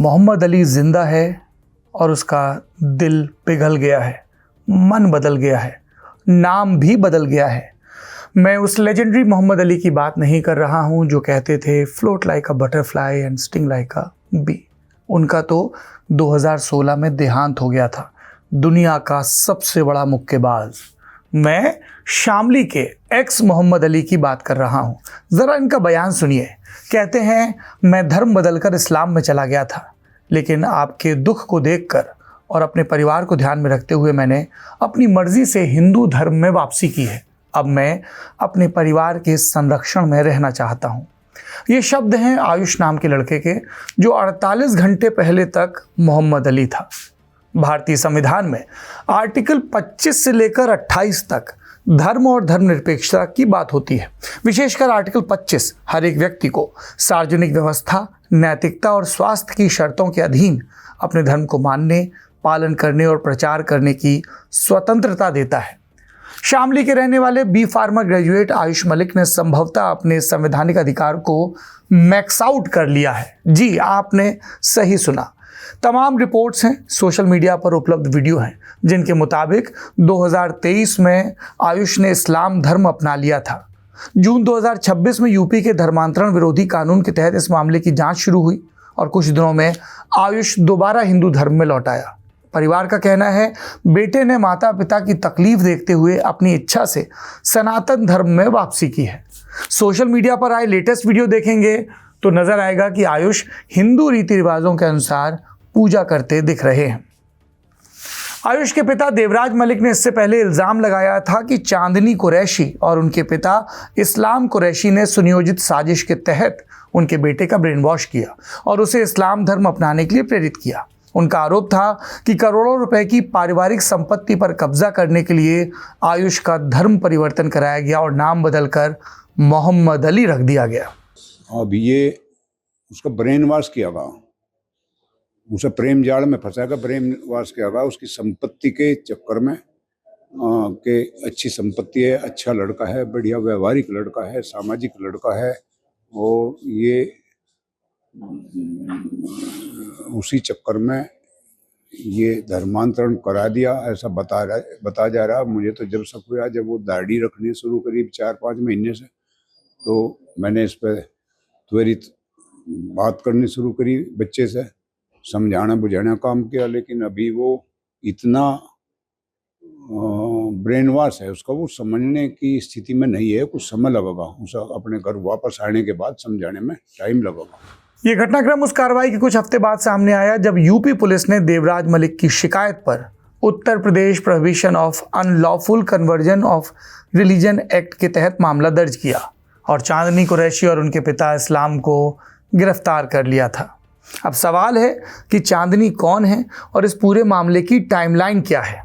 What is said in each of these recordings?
मोहम्मद अली जिंदा है और उसका दिल पिघल गया है, मन बदल गया है, नाम भी बदल गया है। मैं उस लेजेंडरी मोहम्मद अली की बात नहीं कर रहा हूं जो कहते थे float like a butterfly and sting like a bee. उनका तो 2016 में देहांत हो गया था, दुनिया का सबसे बड़ा मुक्केबाज। मैं शामली के एक्स मोहम्मद अली की बात कर रहा हूं। ज़रा इनका बयान सुनिए। कहते हैं, मैं धर्म बदलकर इस्लाम में चला गया था, लेकिन आपके दुख को देखकर और अपने परिवार को ध्यान में रखते हुए मैंने अपनी मर्जी से हिंदू धर्म में वापसी की है। अब मैं अपने परिवार के संरक्षण में रहना चाहता हूँ। ये शब्द हैं आयुष नाम के लड़के के, जो 48 घंटे पहले तक मोहम्मद अली था। भारतीय संविधान में आर्टिकल 25 से लेकर 28 तक धर्म और धर्मनिरपेक्षता की बात होती है। विशेषकर आर्टिकल 25 हर एक व्यक्ति को सार्वजनिक व्यवस्था, नैतिकता और स्वास्थ्य की शर्तों के अधीन अपने धर्म को मानने, पालन करने और प्रचार करने की स्वतंत्रता देता है। शामली के रहने वाले B pharma graduate Ayush Malik ने संभवतः अपने संवैधानिक अधिकार को मैक्स आउट कर लिया है। जी, आपने सही सुना। तमाम रिपोर्ट्स हैं, सोशल मीडिया पर उपलब्ध वीडियो हैं, जिनके मुताबिक 2023 में आयुष ने इस्लाम धर्म अपना लिया था। जून 2026 में यूपी के धर्मांतरण विरोधी कानून के तहत इस मामले की जांच शुरू हुई और कुछ दिनों में आयुष दोबारा हिंदू धर्म में लौट आया। परिवार का कहना है, बेटे ने माता पिता की तकलीफ देखते हुए अपनी इच्छा से सनातन धर्म में वापसी की है। सोशल मीडिया पर आए लेटेस्ट वीडियो देखेंगे तो नजर आएगा कि आयुष हिंदू रीति रिवाजों के अनुसार पूजा करते दिख रहे हैं। आयुष के पिता देवराज मलिक ने इससे पहले इल्जाम लगाया था कि चांदनी कुरैशी और उनके पिता इस्लाम कुरैशी ने सुनियोजित साजिश के तहत उनके बेटे का ब्रेन वॉश किया और उसे इस्लाम धर्म अपनाने के लिए प्रेरित किया। उनका आरोप था कि करोड़ों रुपए की पारिवारिक संपत्ति पर कब्जा करने के लिए आयुष का धर्म परिवर्तन कराया गया और नाम बदलकर मोहम्मद अली रख दिया गया। अब ये उसका ब्रेन वॉश किया गया, उसे प्रेम जाल में फंसाकर ब्रेन वॉश किया गया। उसकी संपत्ति के चक्कर में के अच्छी संपत्ति है, अच्छा लड़का है, बढ़िया व्यवहारिक लड़का है, सामाजिक लड़का है, और ये उसी चक्कर में ये धर्मांतरण करा दिया, ऐसा बता जा रहा। मुझे तो जब शक हुआ, जब वो दाढ़ी रखनी शुरू करीब 4-5 महीने से, तो मैंने इस पर त्वरित बात करनी शुरू करी, बच्चे से समझाना बुझाना काम किया। लेकिन अभी वो इतना ब्रेन वॉश है उसका, वो समझने की स्थिति में नहीं है। कुछ समय लगेगा उसे अपने घर वापस आने के बाद, समझाने में टाइम लगेगा। ये घटनाक्रम उस कार्रवाई के कुछ हफ्ते बाद सामने आया जब यूपी पुलिस ने देवराज मलिक की शिकायत पर Uttar Pradesh prohibition of unlawful conversion of religion act के तहत मामला दर्ज किया और चांदनी कुरैशी और उनके पिता इस्लाम को गिरफ्तार कर लिया था। अब सवाल है कि चांदनी कौन है और इस पूरे मामले की टाइमलाइन क्या है।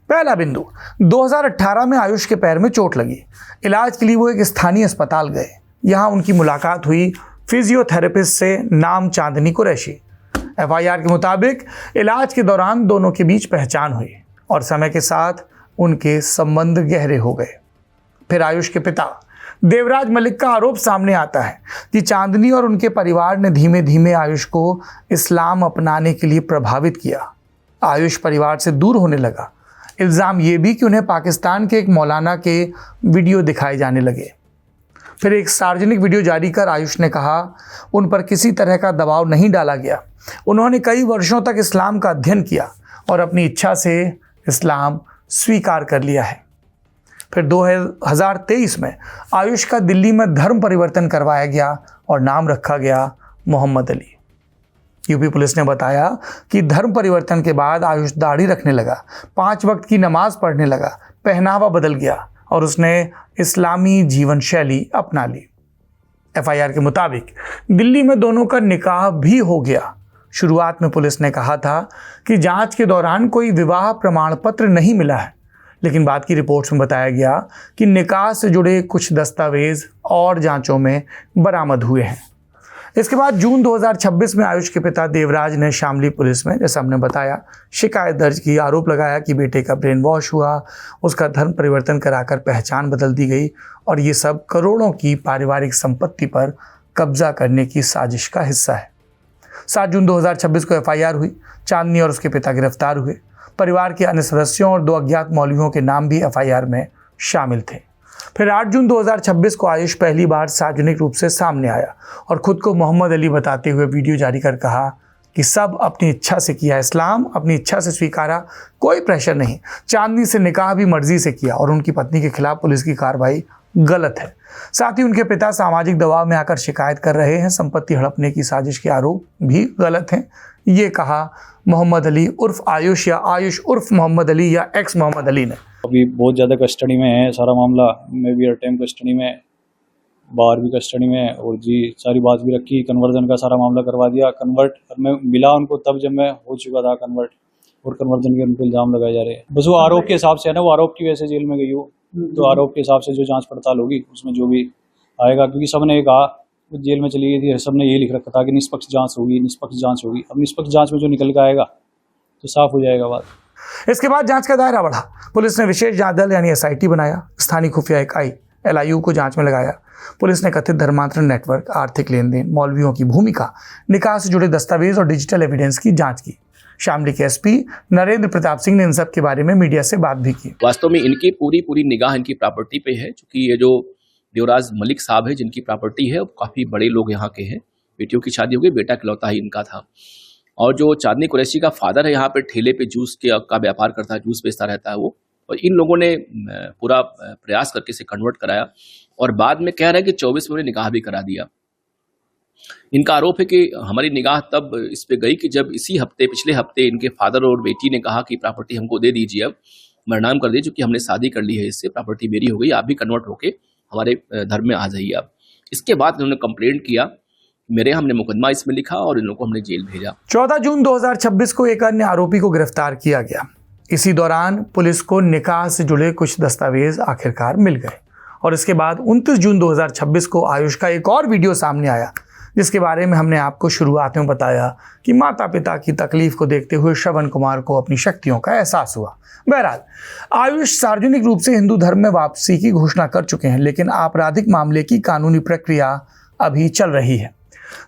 पहला बिंदु, 2018 में आयुष के पैर में चोट लगी। इलाज के लिए वो एक स्थानीय अस्पताल गए। यहाँ उनकी मुलाकात हुई फिजियोथेरेपिस्ट से, नाम चांदनी कुरैशी। एफआईआर के मुताबिक इलाज के दौरान दोनों के बीच पहचान हुई और समय के साथ उनके संबंध गहरे हो गए। फिर आयुष के पिता देवराज मलिक का आरोप सामने आता है कि चांदनी और उनके परिवार ने धीमे धीमे आयुष को इस्लाम अपनाने के लिए प्रभावित किया। आयुष परिवार से दूर होने लगा। इल्ज़ाम ये भी कि उन्हें पाकिस्तान के एक मौलाना के वीडियो दिखाए जाने लगे। फिर एक सार्वजनिक वीडियो जारी कर आयुष ने कहा उन पर किसी तरह का दबाव नहीं डाला गया। उन्होंने कई वर्षों तक इस्लाम का अध्ययन किया और अपनी इच्छा से इस्लाम स्वीकार कर लिया है। फिर 2023 में आयुष का दिल्ली में धर्म परिवर्तन करवाया गया और नाम रखा गया मोहम्मद अली। यूपी पुलिस ने बताया कि धर्म परिवर्तन के बाद आयुष दाढ़ी रखने लगा, 5 वक्त की नमाज पढ़ने लगा, पहनावा बदल गया और उसने इस्लामी जीवन शैली अपना ली। एफआईआर के मुताबिक दिल्ली में दोनों का निकाह भी हो गया। शुरुआत में पुलिस ने कहा था कि जांच के दौरान कोई विवाह प्रमाण पत्र नहीं मिला है, लेकिन बाद की रिपोर्ट्स में बताया गया कि निकाह से जुड़े कुछ दस्तावेज और जांचों में बरामद हुए हैं। इसके बाद जून 2026 में आयुष के पिता देवराज ने शामली पुलिस में, जैसा हमने बताया, शिकायत दर्ज की। आरोप लगाया कि बेटे का ब्रेन वॉश हुआ, उसका धर्म परिवर्तन कराकर पहचान बदल दी गई और ये सब करोड़ों की पारिवारिक संपत्ति पर कब्जा करने की साजिश का हिस्सा है। 7 जून 2026 को एफआईआर हुई। चांदनी और उसके पिता गिरफ्तार हुए। परिवार के अन्य सदस्यों और 2 अज्ञात मौलवियों के नाम भी एफआईआर में शामिल थे। फिर 8 जून 2026 को आयुष पहली बार सार्वजनिक रूप से सामने आया और खुद को मोहम्मद अली बताते हुए वीडियो जारी कर कहा कि सब अपनी इच्छा से किया, इस्लाम अपनी इच्छा से स्वीकारा, कोई प्रेशर नहीं। चांदनी से निकाह भी मर्जी से किया और उनकी पत्नी के खिलाफ पुलिस की कार्रवाई गलत है। साथ ही उनके पिता सामाजिक दबाव में आकर शिकायत कर रहे हैं। संपत्ति हड़पने की साजिश के आरोप भी गलत हैं। ये कहा मोहम्मद अली उर्फ आयुष या आयुष उर्फ मोहम्मद अली या एक्स मोहम्मद अली ने। अभी बहुत ज़्यादा कस्टडी में है सारा मामला। मैं भी हर टाइम कस्टडी में, बाहर भी कस्टडी में, और जी सारी बात भी रखी। कन्वर्जन का सारा मामला करवा दिया। कन्वर्ट मैं मिला उनको तब जब मैं हो चुका था कन्वर्ट, और कन्वर्जन के उनको इल्ज़ाम लगाए जा रहे हैं। बस वो आरोप के हिसाब से है ना, वो आरोप की वजह से जेल में गई हो, तो आरोप के हिसाब से जो जांच पड़ताल होगी उसमें जो भी आएगा, क्योंकि सबने ये कहा वो जेल में चली गई थी, सबने यही लिख रखा था कि निष्पक्ष जांच होगी, निष्पक्ष जांच होगी। अब निष्पक्ष जांच में जो निकल के आएगा तो साफ हो जाएगा बात। इसके बाद जांच का दायरा बढ़ा। पुलिस ने विशेष जांच दल यानी एसआईटी बनाया। स्थानीय खुफिया इकाई एलआईयू को जांच में लगाया। पुलिस ने कथित धर्मांतरण नेटवर्क, आर्थिक लेन देन, मौलवियों की भूमिका, निकाह से जुड़े दस्तावेज और डिजिटल एविडेंस की जांच की। शामली के एसपी नरेंद्र प्रताप सिंह ने इन सब के बारे में मीडिया से बात भी की। वास्तव में इनकी पूरी निगाह इनकी प्रॉपर्टी पे है, क्योंकि ये जो देवराज मलिक साहब है जिनकी प्रॉपर्टी है, काफ़ी बड़े लोग यहाँ के हैं। बेटियों की शादी हो गई, बेटा इकलौता ही इनका था। और जो चांदनी कुरैशी का फादर है, यहाँ पे ठेले पे जूस का व्यापार करता है, जूस बेचता रहता है वो। और इन लोगों ने पूरा प्रयास करके इसे कन्वर्ट कराया, और बाद में कह रहे हैं कि 24 में उन्हें निकाह भी करा दिया। इनका आरोप है कि हमारी निगाह तब इस पे गई कि जब इसी हफ्ते, पिछले हफ्ते इनके फादर और बेटी ने कहा कि प्रॉपर्टी हमको दे दीजिए, अब मरनाम कर दीजिए, क्योंकि हमने शादी कर ली है इससे, प्रॉपर्टी मेरी हो गई, आप भी कन्वर्ट होके हमारे धर्म में आ जाइए आप। इसके बाद इन्होंने कंप्लेंट किया, मेरे हमने मुकदमा इसमें लिखा और इन लोगों को हमने जेल भेजा। 14 जून 2026 को एक अन्य आरोपी को गिरफ्तार किया गया। इसी दौरान पुलिस को निकाह से जुड़े कुछ दस्तावेज आखिरकार मिल गए, और इसके बाद 29 जून 2026 को आयुष का एक और वीडियो सामने आया, जिसके बारे में हमने आपको शुरुआत में बताया कि माता पिता की तकलीफ को देखते हुए श्रवण कुमार को अपनी शक्तियों का एहसास हुआ। बहरहाल आयुष सार्वजनिक रूप से हिंदू धर्म में वापसी की घोषणा कर चुके हैं, लेकिन आपराधिक मामले की कानूनी प्रक्रिया अभी चल रही है।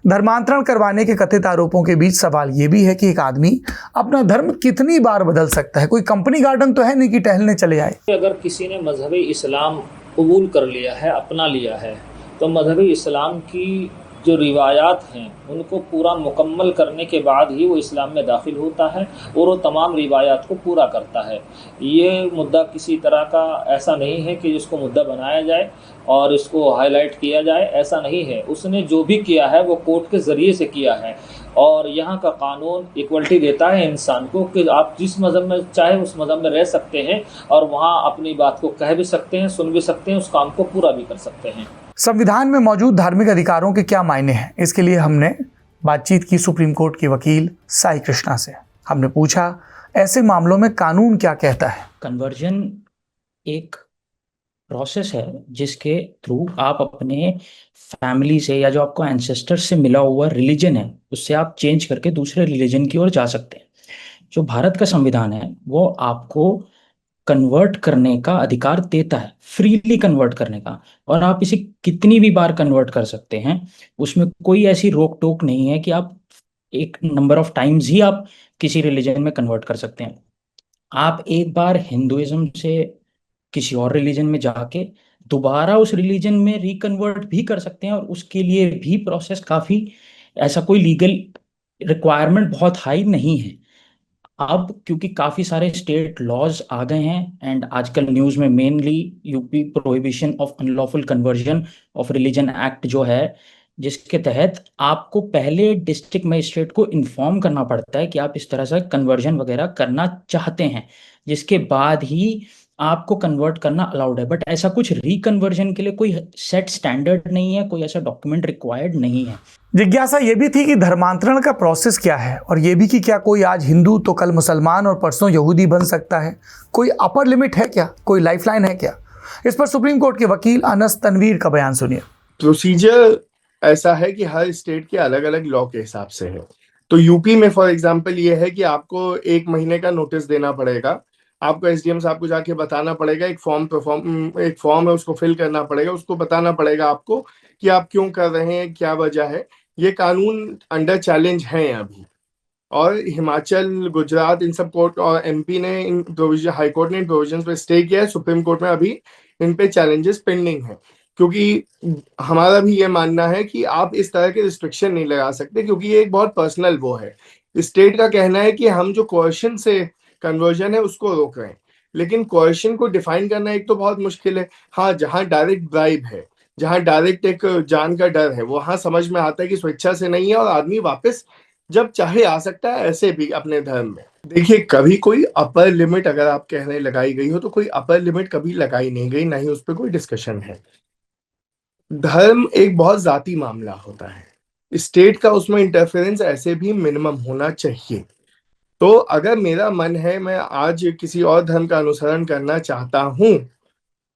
धर्मांतरण करवाने के कथित आरोपों के बीच सवाल यह भी है कि एक आदमी अपना धर्म कितनी बार बदल सकता है। कोई कंपनी गार्डन तो है नहीं कि टहलने चले आए। अगर किसी ने मजहब इस्लाम कबूल कर लिया है, अपना लिया है, तो मजहब इस्लाम की जो रिवायात हैं उनको पूरा मुकम्मल करने के बाद ही वो इस्लाम में दाखिल होता है और वो तमाम रिवायात को पूरा करता है। ये मुद्दा किसी तरह का ऐसा नहीं है कि जिसको मुद्दा बनाया जाए और इसको हाईलाइट किया जाए, ऐसा नहीं है। उसने जो भी किया है वो कोर्ट के ज़रिए से किया है, और यहाँ का कानून इक्वलिटी देता है इंसान को कि आप जिस मज़हब में चाहे उस मज़हब में रह सकते हैं और वहाँ अपनी बात को कह भी सकते हैं, सुन भी सकते हैं, उस काम को पूरा भी कर सकते हैं। संविधान में मौजूद धार्मिक अधिकारों के क्या मायने हैं, इसके लिए हमने बातचीत की सुप्रीम कोर्ट के वकील साई कृष्णा से। हमने पूछा ऐसे मामलों में कानून क्या कहता है। कन्वर्जन एक प्रोसेस है जिसके थ्रू आप अपने फैमिली से या जो आपको एंसेस्टर से मिला हुआ रिलीजन है उससे आप चेंज करके दूसरे रिलीजन की ओर जा सकते हैं। जो भारत का संविधान है वो आपको कन्वर्ट करने का अधिकार देता है, फ्रीली कन्वर्ट करने का, और आप इसे कितनी भी बार कन्वर्ट कर सकते हैं। उसमें कोई ऐसी रोक टोक नहीं है कि आप एक नंबर ऑफ टाइम्स ही आप किसी रिलीजन में कन्वर्ट कर सकते हैं। आप एक बार हिंदुइज्म से किसी और रिलीजन में जाके दोबारा उस रिलीजन में रिकन्वर्ट भी कर सकते हैं, और उसके लिए भी प्रोसेस काफ़ी, ऐसा कोई लीगल रिक्वायरमेंट बहुत हाई नहीं है। अब क्योंकि काफ़ी सारे स्टेट लॉज आ गए हैं, एंड आजकल न्यूज़ में mainly UP prohibition of unlawful conversion of religion act जो है, जिसके तहत आपको पहले डिस्ट्रिक्ट मजिस्ट्रेट को इन्फॉर्म करना पड़ता है कि आप इस तरह से कन्वर्जन वगैरह करना चाहते हैं, जिसके बाद ही आपको कन्वर्ट करना अलाउड है। बट ऐसा कुछ रिकन्वर्जन के लिए कोई सेट स्टैंडर्ड नहीं है, कोई ऐसा डॉक्यूमेंट रिक्वायर्ड नहीं है। जिज्ञासा ये भी थी कि धर्मांतरण का प्रोसेस क्या है, और ये भी कि क्या कोई आज हिंदू तो कल मुसलमान और परसों यहूदी बन सकता है। कोई अपर लिमिट है क्या, कोई लाइफलाइन है क्या। इस पर सुप्रीम कोर्ट के वकील अनस तनवीर का बयान सुनिए। प्रोसीजर ऐसा है कि हर स्टेट के अलग अलग लॉ के हिसाब से है। तो यूपी में फॉर एग्जांपल ये है कि आपको 1 महीने का नोटिस देना पड़ेगा, आपको एसडीएम साहब को जाके बताना पड़ेगा, एक फॉर्म है उसको फिल करना पड़ेगा, उसको बताना पड़ेगा आपको कि आप क्यों कर रहे हैं, क्या वजह है। ये कानून अंडर चैलेंज हैं अभी, और हिमाचल, गुजरात, इन सब कोर्ट और एमपी ने इन प्रोविजन, हाई कोर्ट ने इन प्रोविजन पे स्टे किया है। सुप्रीम कोर्ट में अभी इन पे चैलेंजेस पेंडिंग है, क्योंकि हमारा भी ये मानना है कि आप इस तरह के रिस्ट्रिक्शन नहीं लगा सकते, क्योंकि ये एक बहुत पर्सनल वो है। स्टेट का कहना है कि हम जो कोएर्शन से कन्वर्जन है उसको रोक रहे हैं, लेकिन कोएर्शन को डिफाइन करना एक तो बहुत मुश्किल है। हाँ, जहाँ डायरेक्ट ब्राइब है, जहाँ डायरेक्ट एक जान का डर है, वहां समझ में आता है कि स्वेच्छा से नहीं है और आदमी वापस जब चाहे आ सकता है, ऐसे भी अपने धर्म में। देखिए, कभी कोई अपर लिमिट अगर आप कहने लगाई गई हो तो कोई अपर लिमिट कभी लगाई नहीं गई, ना ही उस पर कोई डिस्कशन है। धर्म एक बहुत जाती मामला होता है, स्टेट का उसमें इंटरफेरेंस ऐसे भी मिनिमम होना चाहिए। तो अगर मेरा मन है, मैं आज किसी और धर्म का अनुसरण करना चाहता हूं,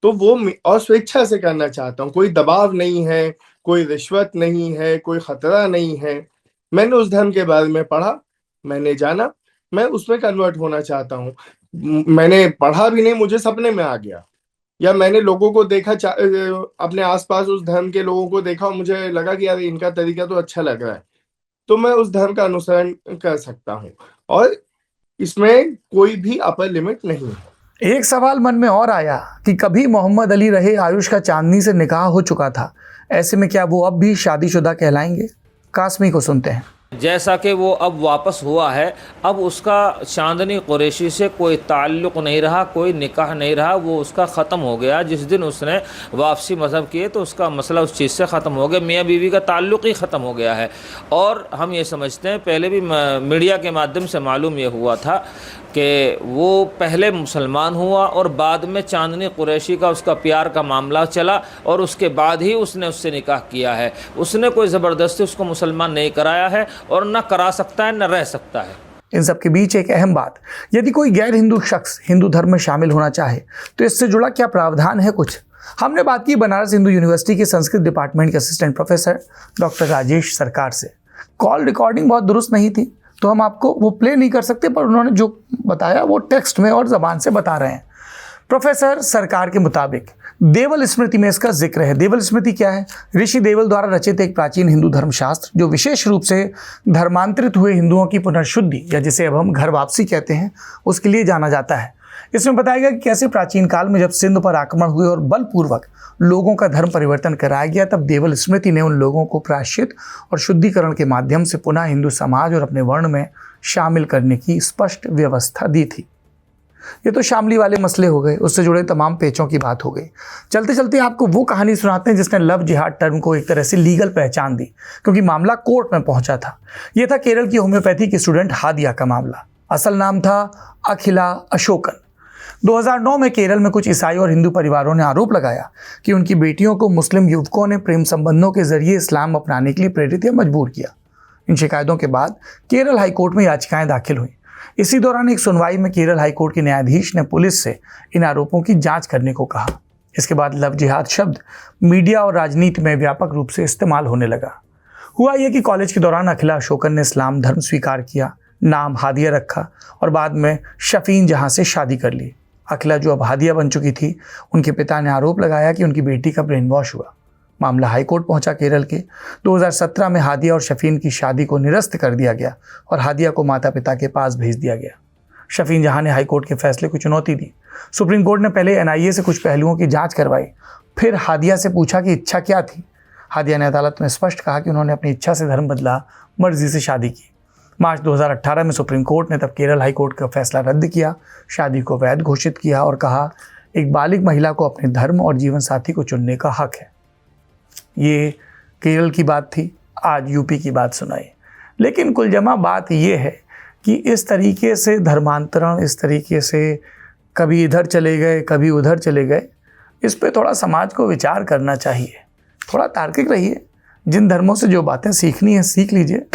तो वो और स्वेच्छा से करना चाहता हूँ, कोई दबाव नहीं है, कोई रिश्वत नहीं है, कोई खतरा नहीं है। मैंने उस धर्म के बारे में पढ़ा, मैंने जाना, मैं उसमें कन्वर्ट होना चाहता हूँ। मैंने पढ़ा भी नहीं, मुझे सपने में आ गया, या मैंने लोगों को देखा, अपने आसपास उस धर्म के लोगों को देखा और मुझे लगा कि यार इनका तरीका तो अच्छा लग रहा है, तो मैं उस धर्म का अनुसरण कर सकता हूँ, और इसमें कोई भी अपर लिमिट नहीं है। एक सवाल मन में और आया कि कभी मोहम्मद अली रहे आयुष का चांदनी से निकाह हो चुका था, ऐसे में क्या वो अब भी शादीशुदा कहलाएंगे? कासमी को सुनते हैं। जैसा कि वो अब वापस हुआ है, अब उसका चांदनी कुरैशी से कोई ताल्लुक़ नहीं रहा, कोई निकाह नहीं रहा, वो उसका ख़त्म हो गया। जिस दिन उसने वापसी मज़हब किए तो उसका मसला उस चीज़ से ख़त्म हो गया, मियाँ बीवी का ताल्लुक़ ही ख़त्म हो गया है। और हम ये समझते हैं, पहले भी मीडिया के माध्यम से मालूम ये हुआ था कि वो पहले मुसलमान हुआ और बाद में चांदनी कुरैशी का उसका प्यार का मामला चला और उसके बाद ही उसने उससे निकाह किया है। उसने कोई ज़बरदस्ती उसको मुसलमान नहीं कराया है और न करा सकता है, न रह सकता है। इन सब के बीच एक अहम बात, यदि कोई गैर हिंदू शख्स हिंदू धर्म में शामिल होना चाहे तो इससे जुड़ा क्या प्रावधान है? कुछ हमने बात की बनारस हिंदू यूनिवर्सिटी के संस्कृत डिपार्टमेंट के असिस्टेंट प्रोफेसर डॉक्टर राजेश सरकार से। कॉल रिकॉर्डिंग बहुत दुरुस्त नहीं थी तो हम आपको वो प्ले नहीं कर सकते, पर उन्होंने जो बताया वो टेक्स्ट में और ज़बान से बता रहे हैं। प्रोफेसर सरकार के मुताबिक देवल स्मृति में इसका जिक्र है। देवल स्मृति क्या है? ऋषि देवल द्वारा रचित एक प्राचीन हिंदू धर्मशास्त्र जो विशेष रूप से धर्मांतरित हुए हिंदुओं की पुनर्शुद्धि, या जिसे अब हम घर वापसी कहते हैं, उसके लिए जाना जाता है। इसमें बताया गया कि कैसे प्राचीन काल में जब सिंध पर आक्रमण हुए और बलपूर्वक लोगों का धर्म परिवर्तन कराया गया, तब देवल स्मृति ने उन लोगों को प्रायश्चित और शुद्धिकरण के माध्यम से पुनः हिंदू समाज और अपने वर्ण में शामिल करने की स्पष्ट व्यवस्था दी थी। ये तो शामली वाले मसले हो गए, उससे जुड़े तमाम पेचों की बात हो गई। चलते चलते आपको वो कहानी सुनाते हैं जिसने लव जिहाद टर्म को एक तरह से लीगल पहचान दी, क्योंकि मामला कोर्ट में पहुंचा था। यह था केरल की होम्योपैथी की स्टूडेंट हादिया का मामला। असल नाम था अखिला अशोकन। 2009 में केरल में कुछ ईसाई और हिंदू परिवारों ने आरोप लगाया कि उनकी बेटियों को मुस्लिम युवकों ने प्रेम संबंधों के जरिए इस्लाम अपनाने के लिए प्रेरित या मजबूर किया। इन शिकायतों के बाद केरल हाईकोर्ट में याचिकाएं दाखिल हुई। इसी दौरान एक सुनवाई में केरल हाईकोर्ट के न्यायाधीश ने पुलिस से इन आरोपों की जांच करने को कहा। इसके बाद लव जिहाद शब्द मीडिया और राजनीति में व्यापक रूप से इस्तेमाल होने लगा। हुआ यह कि कॉलेज के दौरान अखिला अशोकन ने इस्लाम धर्म स्वीकार किया, नाम हादिया रखा और बाद में शफीन जहां से शादी कर ली। अखिला, जो अब हादिया बन चुकी थी, उनके पिता ने आरोप लगाया कि उनकी बेटी का ब्रेन वॉश हुआ। मामला हाईकोर्ट पहुंचा केरल के। 2017 में हादिया और शफीन की शादी को निरस्त कर दिया गया और हादिया को माता पिता के पास भेज दिया गया। शफीन जहां ने हाईकोर्ट के फैसले को चुनौती दी। सुप्रीम कोर्ट ने पहले NIA से कुछ पहलुओं की जांच करवाई, फिर हादिया से पूछा कि इच्छा क्या थी। हादिया ने अदालत में स्पष्ट कहा कि उन्होंने अपनी इच्छा से धर्म बदला, मर्जी से शादी की। मार्च 2018 में सुप्रीम कोर्ट ने तब केरल हाईकोर्ट का फैसला रद्द किया, शादी को वैध घोषित किया और कहा एक बालिग महिला को अपने धर्म और जीवन साथी को चुनने का हक है। ये केरल की बात थी, आज यूपी की बात सुनाई। लेकिन कुल जमा बात ये है कि इस तरीके से धर्मांतरण, इस तरीके से कभी इधर चले गए कभी उधर चले गए, इस पे थोड़ा समाज को विचार करना चाहिए। थोड़ा तार्किक रहिए, जिन धर्मों से जो बातें सीखनी है सीख लीजिए,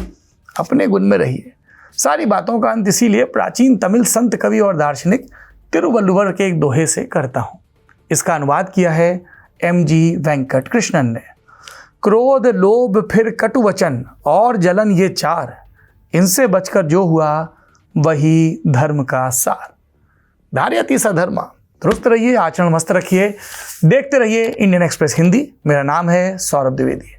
अपने गुण में रहिए। सारी बातों का अंत इसीलिए प्राचीन तमिल संत कवि और दार्शनिक तिरुवल्लुवर के एक दोहे से करता हूँ। इसका अनुवाद किया है MG वेंकट कृष्णन ने। क्रोध, लोभ, फिर कटु वचन और जलन, ये चार, इनसे बचकर जो हुआ वही धर्म का सार। धार्यति स धर्म। दुरुस्त रहिए, आचरण मस्त रखिए, देखते रहिए इंडियन एक्सप्रेस हिंदी। मेरा नाम है सौरभ द्विवेदी।